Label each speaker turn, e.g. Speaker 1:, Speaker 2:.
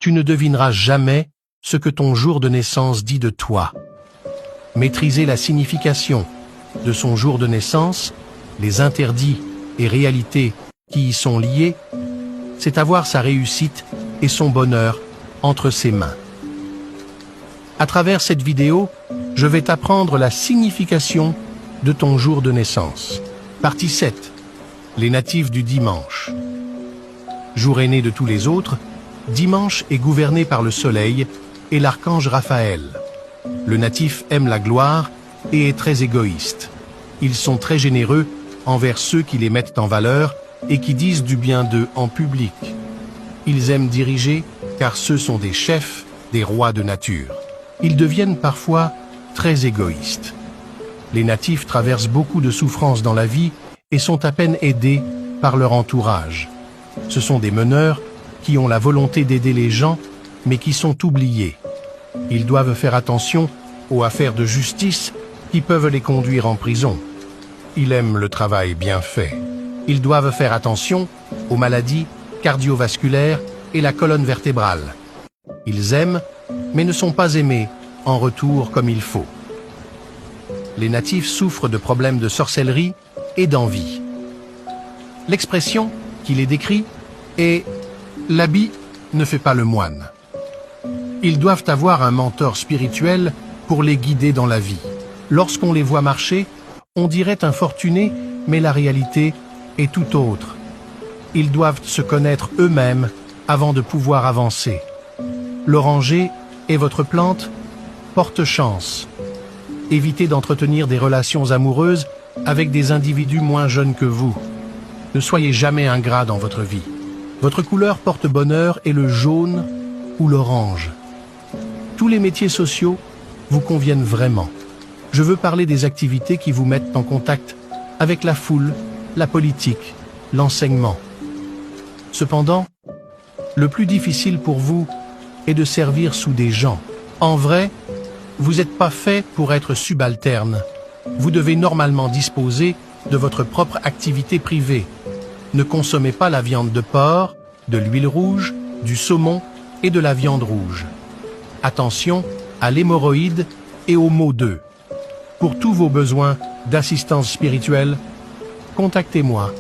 Speaker 1: tu ne devineras jamais ce que ton jour de naissance dit de toi. Maîtriser la signification de son jour de naissance, les interdits et réalités qui y sont liés, c'est avoir sa réussite et son bonheur entre ses mains. À travers cette vidéo, je vais t'apprendre la signification de ton jour de naissance. Partie 7. Les natifs du dimanche. Jour aîné de tous les autres, dimanche est gouverné par le soleil et l'archange Raphaël. Le natif aime la gloire et est très égoïste. Ils sont très généreux envers ceux qui les mettent en valeur et qui disent du bien d'eux en public. Ils aiment diriger car ceux sont des chefs, des rois de nature. Ils deviennent parfois très égoïstes. Les natifs traversent beaucoup de souffrances dans la vie et sont à peine aidés par leur entourage. Ce sont des meneurs qui ont la volonté d'aider les gens, mais qui sont oubliés. Ils doivent faire attention aux affaires de justice qui peuvent les conduire en prison. Ils aiment le travail bien fait. Ils doivent faire attention aux maladies cardiovasculaires et la colonne vertébrale. Ils aiment, mais ne sont pas aimés en retour comme il faut. Les natifs souffrent de problèmes de sorcellerie et d'envie. L'expression qui les décrit est « l'habit ne fait pas le moine ». Ils doivent avoir un mentor spirituel pour les guider dans la vie. Lorsqu'on les voit marcher, on dirait infortunés, mais la réalité est tout autre. Ils doivent se connaître eux-mêmes avant de pouvoir avancer. L'oranger est votre plante, porte chance. Évitez d'entretenir des relations amoureuses avec des individus moins jeunes que vous. Ne soyez jamais ingrat dans votre vie. Votre couleur porte bonheur est le jaune ou l'orange. Tous les métiers sociaux vous conviennent vraiment. Je veux parler des activités qui vous mettent en contact avec la foule, la politique, l'enseignement. Cependant, le plus difficile pour vous est de servir sous des gens. En vrai, vous n'êtes pas fait pour être subalterne. Vous devez normalement disposer de votre propre activité privée. Ne consommez pas la viande de porc, de l'huile rouge, du saumon et de la viande rouge. Attention à l'hémorroïde et aux maux d'œufs. Pour tous vos besoins d'assistance spirituelle, contactez-moi